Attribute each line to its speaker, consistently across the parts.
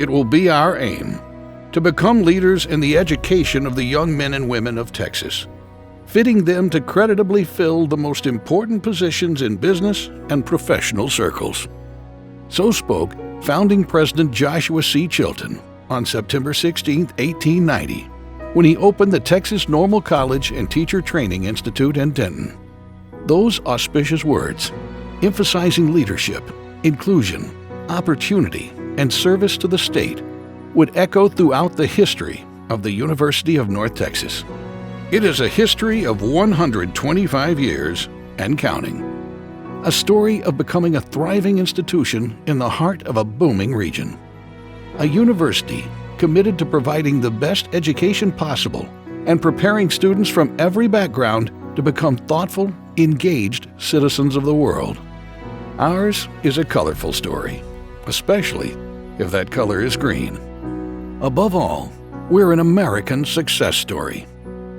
Speaker 1: it will be our aim to become leaders in the education of the young men and women of Texas, fitting them to creditably fill the most important positions in business and professional circles. So spoke founding President Joshua C. Chilton on September 16, 1890, when he opened the Texas Normal College and Teacher Training Institute in Denton. Those auspicious words, emphasizing leadership, inclusion, opportunity, and service to the state, would echo throughout the history of the University of North Texas. It is a history of 125 years and counting. A story of becoming a thriving institution in the heart of a booming region. A university committed to providing the best education possible and preparing students from every background to become thoughtful, engaged citizens of the world. Ours is a colorful story, especially if that color is green. Above all, we're an American success story,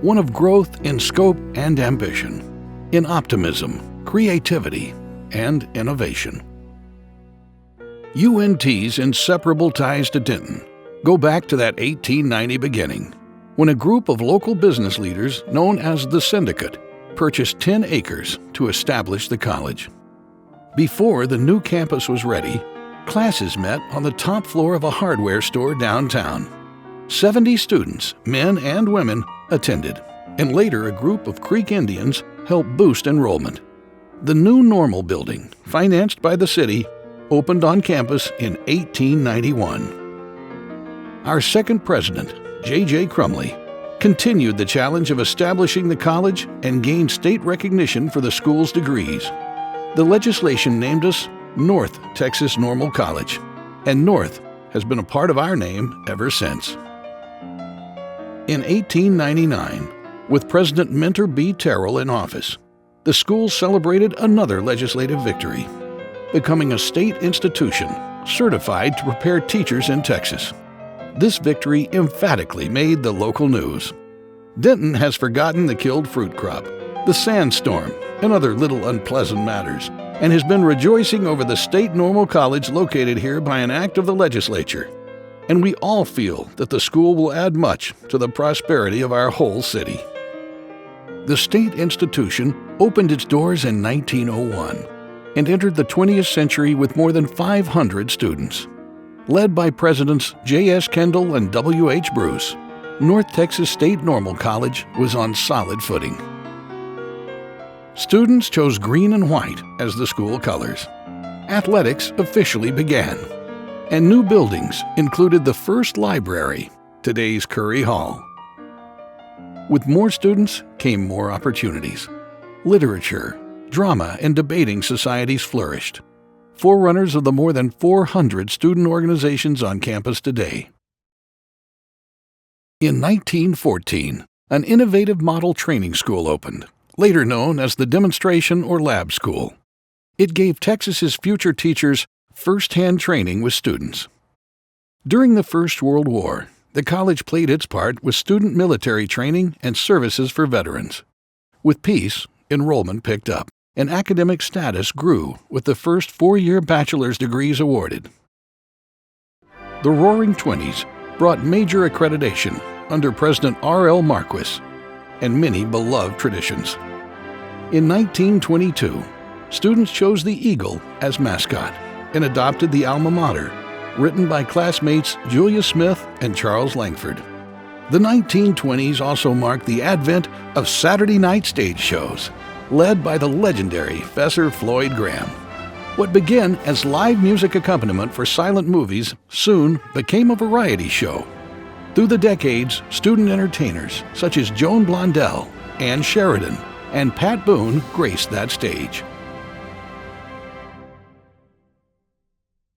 Speaker 1: one of growth in scope and ambition, in optimism, creativity, and innovation. UNT's inseparable ties to Denton go back to that 1890 beginning, when a group of local business leaders known as the Syndicate purchased 10 acres to establish the college. Before the new campus was ready, classes met on the top floor of a hardware store downtown. 70 students, men and women, attended, and later a group of Creek Indians helped boost enrollment. The new Normal building, financed by the city, opened on campus in 1891. Our second president, J.J. Crumley, continued the challenge of establishing the college and gained state recognition for the school's degrees. The legislation named us North Texas Normal College, and North has been a part of our name ever since. In 1899, with President Mentor B. Terrell in office, the school celebrated another legislative victory, becoming a state institution certified to prepare teachers in Texas. This victory emphatically made the local news. Denton has forgotten the killed fruit crop, the sandstorm, and other little unpleasant matters, and has been rejoicing over the State Normal College located here by an act of the legislature. And we all feel that the school will add much to the prosperity of our whole city. The state institution opened its doors in 1901 and entered the 20th century with more than 500 students. Led by Presidents J.S. Kendall and W.H. Bruce, North Texas State Normal College was on solid footing. Students chose green and white as the school colors. Athletics officially began, and new buildings included the first library, today's Curry Hall. With more students came more opportunities. Literature, drama, and debating societies flourished, forerunners of the more than 400 student organizations on campus today. In 1914, an innovative model training school opened, later known as the Demonstration or Lab School. It gave Texas's future teachers first-hand training with students. During the First World War, the college played its part with student military training and services for veterans. With peace, enrollment picked up, and academic status grew with the first 4-year bachelor's degrees awarded. The Roaring Twenties brought major accreditation under President R.L. Marquis and many beloved traditions. In 1922, students chose the eagle as mascot and adopted the alma mater, written by classmates Julia Smith and Charles Langford. The 1920s also marked the advent of Saturday night stage shows, led by the legendary Fesser Floyd Graham. What began as live music accompaniment for silent movies soon became a variety show. Through the decades, student entertainers such as Joan Blondell, Ann Sheridan, and Pat Boone graced that stage.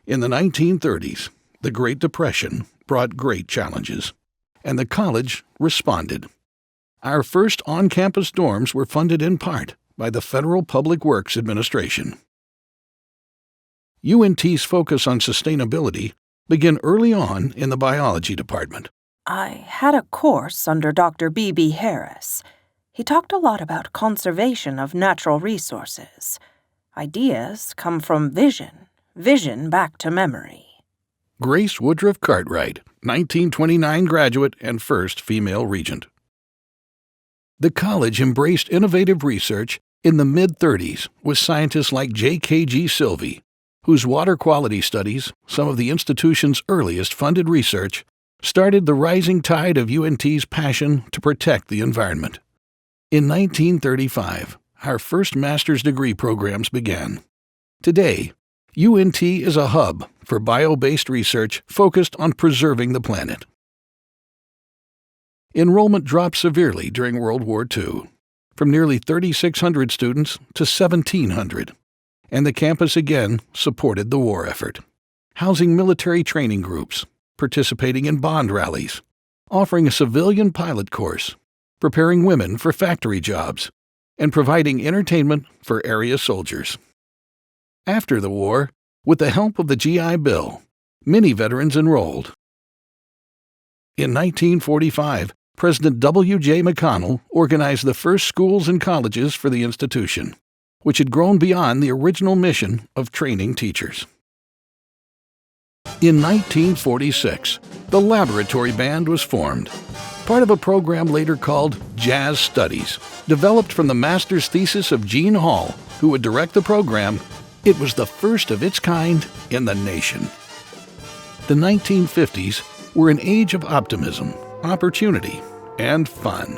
Speaker 1: In the 1930s, the Great Depression brought great challenges, and the college responded. Our first on-campus dorms were funded in part by the Federal Public Works Administration. UNT's focus on sustainability began early on in the biology department.
Speaker 2: I had a course under Dr. B.B. Harris. He talked a lot about conservation of natural resources. Ideas come from vision back to memory.
Speaker 1: Grace Woodruff Cartwright, 1929 graduate and first female regent. The college embraced innovative research in the mid-30s with scientists like J.K.G. Silvey, whose water quality studies, some of the institution's earliest funded research, started the rising tide of UNT's passion to protect the environment. In 1935, our first master's degree programs began. Today, UNT is a hub for bio-based research focused on preserving the planet. Enrollment dropped severely during World War II, from nearly 3,600 students to 1,700, and the campus again supported the war effort, housing military training groups, participating in bond rallies, offering a civilian pilot course, preparing women for factory jobs, and providing entertainment for area soldiers. After the war, with the help of the GI Bill, many veterans enrolled. In 1945, President W.J. McConnell organized the first schools and colleges for the institution, which had grown beyond the original mission of training teachers. In 1946, the Laboratory Band was formed, part of a program later called Jazz Studies. Developed from the master's thesis of Gene Hall, who would direct the program, it was the first of its kind in the nation. The 1950s were an age of optimism, opportunity, and fun.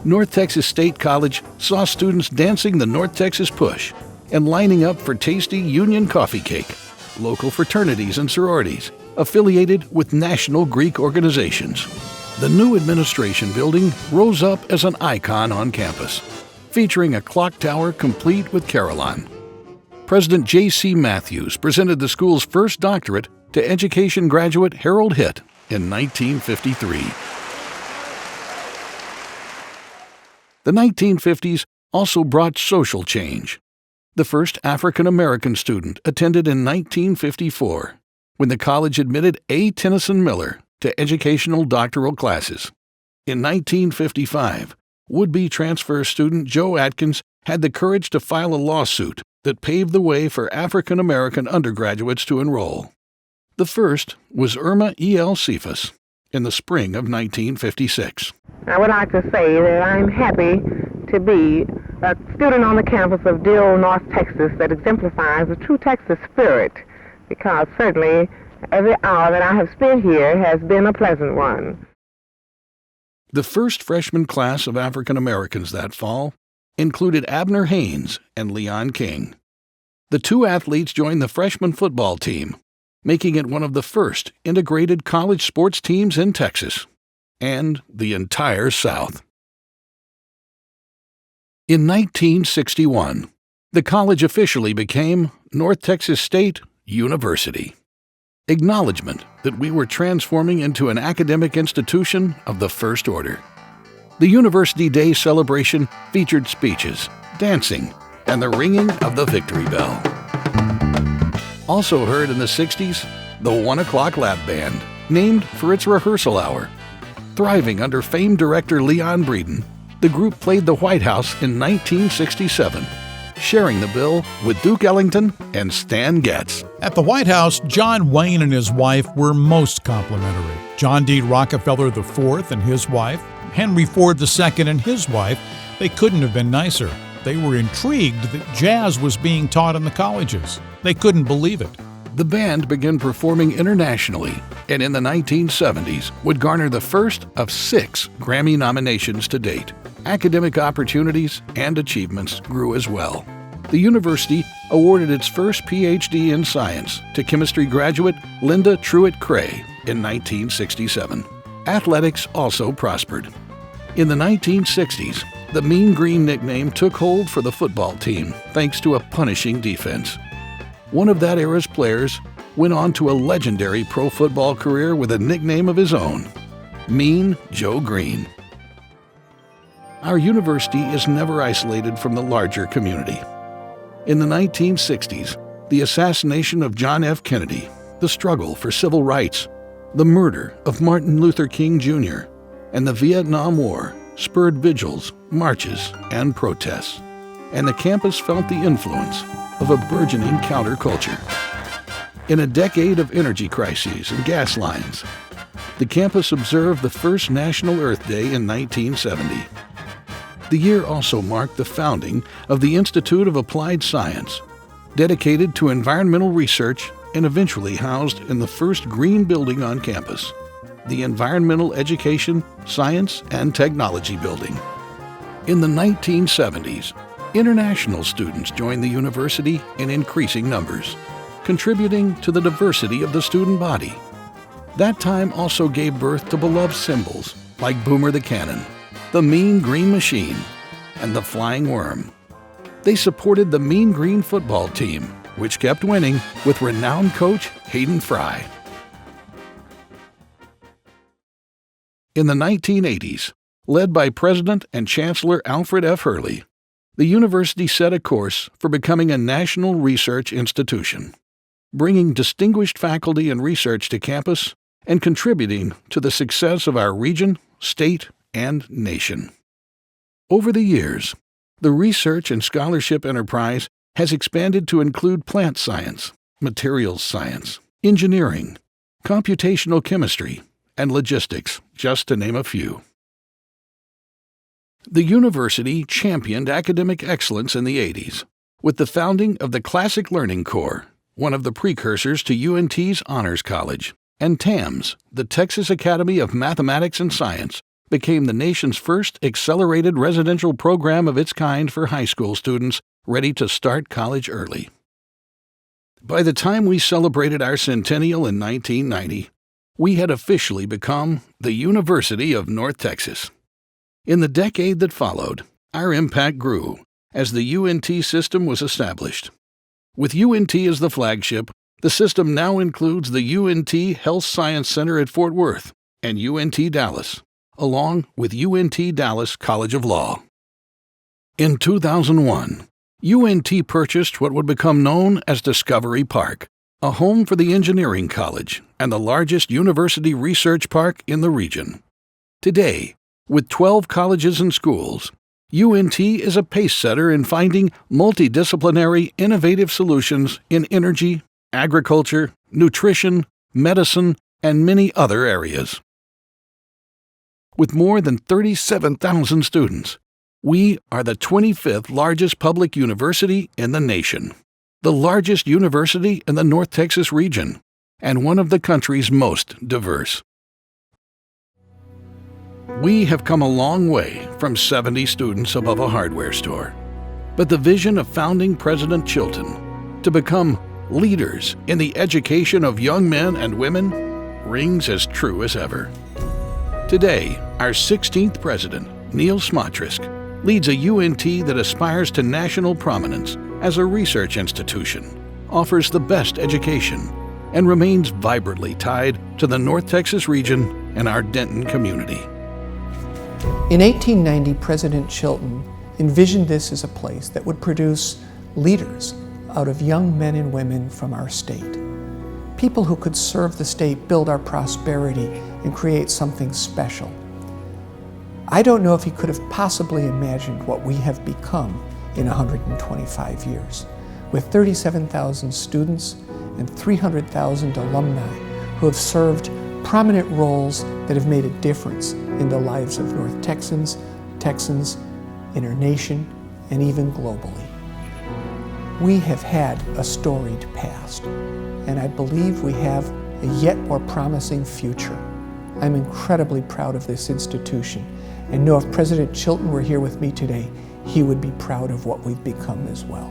Speaker 1: North Texas State College saw students dancing the North Texas Push and lining up for tasty Union coffee cake, local fraternities and sororities affiliated with national Greek organizations. The new administration building rose up as an icon on campus, featuring a clock tower complete with carillon. President J.C. Matthews presented the school's first doctorate to education graduate Harold Hitt in 1953. The 1950s also brought social change. The first African-American student attended in 1954, when the college admitted A. Tennyson Miller to educational doctoral classes. In 1955, would-be transfer student Joe Atkins had the courage to file a lawsuit that paved the way for African-American undergraduates to enroll. The first was Irma E.L. Sephas in the spring of 1956.
Speaker 3: I would like to say that I'm happy to be a student on the campus of dear old North Texas that exemplifies the true Texas spirit, because certainly every hour that I have spent here has been a pleasant one.
Speaker 1: The first freshman class of African Americans that fall included Abner Haynes and Leon King. The two athletes joined the freshman football team, making it one of the first integrated college sports teams in Texas and the entire South. In 1961, the college officially became North Texas State University. Acknowledgement that we were transforming into an academic institution of the first order. The University Day celebration featured speeches, dancing, and the ringing of the victory bell. Also heard in the 60s, the 1 o'clock lap band, named for its rehearsal hour. Thriving under famed director Leon Breeden, the group played the White House in 1967, sharing the bill with Duke Ellington and Stan Getz.
Speaker 4: At the White House, John Wayne and his wife were most complimentary. John D. Rockefeller IV and his wife, Henry Ford II and his wife, they couldn't have been nicer. They were intrigued that jazz was being taught in the colleges. They couldn't believe it.
Speaker 1: The band began performing internationally, and in the 1970s would garner the first of 6 Grammy nominations to date. Academic opportunities and achievements grew as well. The university awarded its first Ph.D. in science to chemistry graduate Linda Truitt Cray in 1967. Athletics also prospered. In the 1960s, the Mean Green nickname took hold for the football team thanks to a punishing defense. One of that era's players went on to a legendary pro football career with a nickname of his own, Mean Joe Green. Our university is never isolated from the larger community. In the 1960s, the assassination of John F. Kennedy, the struggle for civil rights, the murder of Martin Luther King Jr., and the Vietnam War spurred vigils, marches, and protests, and the campus felt the influence of a burgeoning counterculture. In a decade of energy crises and gas lines, the campus observed the first National Earth Day in 1970. The year also marked the founding of the Institute of Applied Science, dedicated to environmental research and eventually housed in the first green building on campus, the Environmental Education, Science, and Technology Building. In the 1970s, international students joined the university in increasing numbers, contributing to the diversity of the student body. That time also gave birth to beloved symbols like Boomer the Cannon, the Mean Green Machine, and the Flying Worm. They supported the Mean Green football team, which kept winning with renowned coach Hayden Fry. In the 1980s, led by President and Chancellor Alfred F. Hurley, the university set a course for becoming a national research institution, bringing distinguished faculty and research to campus and contributing to the success of our region, state, and nation. Over the years, the research and scholarship enterprise has expanded to include plant science, materials science, engineering, computational chemistry, and logistics, just to name a few. The university championed academic excellence in the 80s with the founding of the Classic Learning Corps, one of the precursors to UNT's Honors College, and TAMS, the Texas Academy of Mathematics and Science, became the nation's first accelerated residential program of its kind for high school students ready to start college early. By the time we celebrated our centennial in 1990, we had officially become the University of North Texas. In the decade that followed, our impact grew as the UNT system was established. With UNT as the flagship, the system now includes the UNT Health Science Center at Fort Worth and UNT Dallas, along with UNT Dallas College of Law. In 2001, UNT purchased what would become known as Discovery Park, a home for the engineering college and the largest university research park in the region. Today, with 12 colleges and schools, UNT is a pace-setter in finding multidisciplinary, innovative solutions in energy, agriculture, nutrition, medicine, and many other areas. With more than 37,000 students, we are the 25th largest public university in the nation, the largest university in the North Texas region, and one of the country's most diverse. We have come a long way from 70 students above a hardware store, but the vision of founding President Chilton to become leaders in the education of young men and women rings as true as ever. Today, our 16th president, Neil Smotrisk, leads a UNT that aspires to national prominence as a research institution, offers the best education, and remains vibrantly tied to the North Texas region and our Denton community.
Speaker 5: In 1890, President Chilton envisioned this as a place that would produce leaders out of young men and women from our state. People who could serve the state, build our prosperity, and create something special. I don't know if he could have possibly imagined what we have become in 125 years, with 37,000 students and 300,000 alumni who have served prominent roles that have made a difference in the lives of North Texans, in our nation, and even globally. We have had a storied past, and I believe we have a yet more promising future. I'm incredibly proud of this institution, and know if President Chilton were here with me today, he would be proud of what we've become as well.